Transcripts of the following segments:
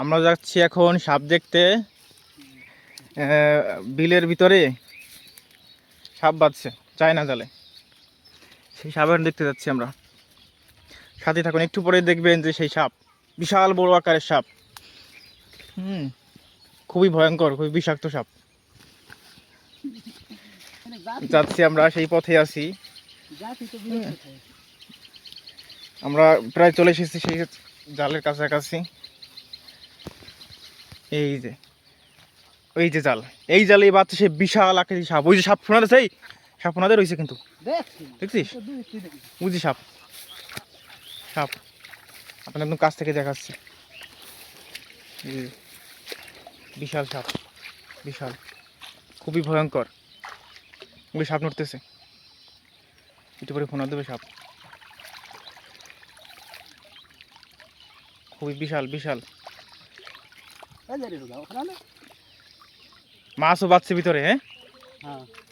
আমরা যাচ্ছি এখন সাপ দেখতে। বিলের ভিতরে সাপ বাঁধছে চায়না জালে, সেই সাপ এখন দেখতে যাচ্ছি আমরা। সাথে থাকুন, একটু পরে দেখবেন যে সেই সাপ বিশাল বড় আকারের সাপ। খুবই ভয়ঙ্কর, খুবই বিষাক্ত সাপ। যাচ্ছি আমরা, সেই পথে আছি আমরা, প্রায় চলে এসেছি সেই জালের কাছাকাছি। এই যে ওই যে জাল, এই জালে বাচ্চা সে বিশাল আকারের সাপ। ওই যে সাপ ফোনাদের, সেই সাপ ফোনাদের রয়েছে কিন্তু, দেখছিস? বুঝি সাপ, সাপ আপনার একদম কাছ থেকে দেখাচ্ছি। বিশাল সাপ, বিশাল, খুবই ভয়ঙ্কর। ওই সাপ নড়তেছে, একটু পরে ফোনা দেবে সাপ। খুবই বিশাল বিশাল। মাছও বাঁচছে ভিতরে। হ্যাঁ,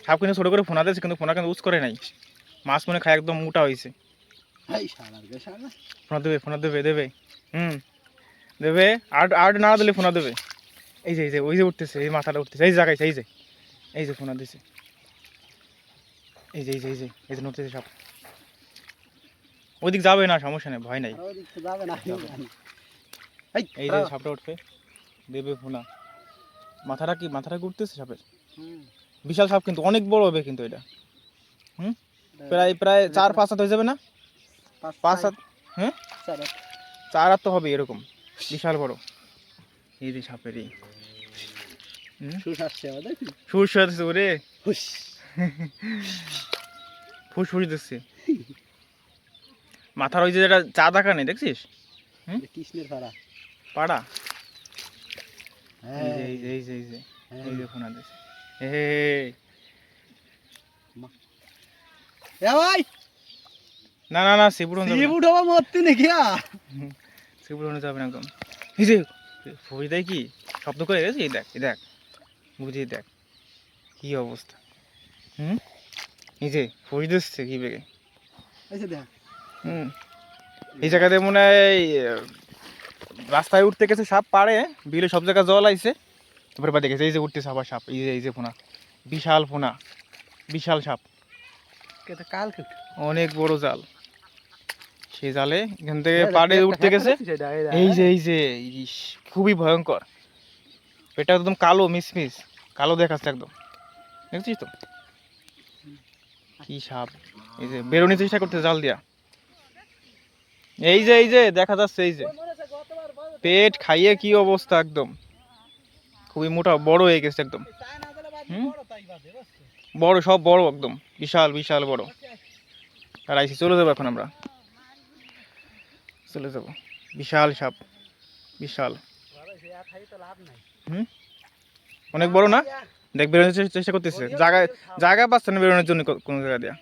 সাপ কিন্তু ছোট করে ফোনা দিয়েছে, কিন্তু ফোনা কিন্তু উচ করে নাই। মাছ মনে খায় একদম মোটা হয়েছে। ফোনা দেবে, ফোনা দেবে, দেবে। দেবে। আর আর না দিলে ফোনা দেবে। এই যে এই যে ওই যে উঠতেছে, এই মাথাটা উঠতেছে, এই জায়গায়, এই যে এই যে ফোনা দিছে। এই যে এই যে এই যে এই যে নড়তেছে সাপ। ওইদিক যাবে না, সমস্যা নেই, ভয় নাই। এই যে সাপটা উঠবে, দেবে ফোনা। মাথাটা কি, মাথাটা উঠতেছে সাপের। বিশাল সাপ কিন্তু, অনেক বড় হবে কিন্তু এটা। প্রায় প্রায় 4-5 হাত হয়ে যাবে না? 5 হাত। হ্যাঁ, 4 হাত তো হবে এরকম, বিশাল বড়। এই যে সাপেরই ফুস আসছে ওরে, ফুস ফুস দিচ্ছে। মাথার ওই যে যেটা চা দেখা নেই, দেখছিস? কৃষ্ণের পাড়া পাড়া। এই যে এই যে এই যে এই যে ফোনা দিচ্ছে। না না না, শিবুড়ন শিবুড়নে যাবে না একদম। এই যে ফুস দেয় কি শব্দ করে গেছে, এই দেখ, এই দেখ, বুঝিয়ে দেখ কি অবস্থা। এই যে ফুস দিচ্ছে কি বেগে। এই জায়গাতে মনে হয় রাস্তায় উঠতে গেছে সাপ, পাড়ে বিলে সব জায়গায় জল আইছে, তারপরে বা দেখেছে এই যে উঠতেছে আবার সাপ। এই যে এই যে ফোনা, বিশাল ফোনা, বিশাল সাপ, অনেক বড় জাল। সেই জালে এখান থেকে পাড়ে উঠতে গেছে। এই যে এই যে খুবই ভয়ঙ্কর। এটা একদম কালো মিসমিস, কালো দেখাচ্ছে একদম, দেখছিস তো কি সাপ। এই যে বেরোনোর চেষ্টা করতে জাল দিয়া। এই যে এই যে দেখা যাচ্ছে, এই যে পেট খাইয়ে কি অবস্থা একদম, খুবই মোটা বড় হয়ে গেছে একদম। বড়, সব বড় একদম, বিশাল বিশাল বড়। আর আইসি, চলে যাবো এখন আমরা, চলে যাবো। বিশাল সাপ, বিশাল। অনেক বড় না? দেখ বেরোনোর চেষ্টা করতেছে, জায়গা জায়গা পাচ্ছে না বেরোনোর জন্য কোনো জায়গা দিয়া।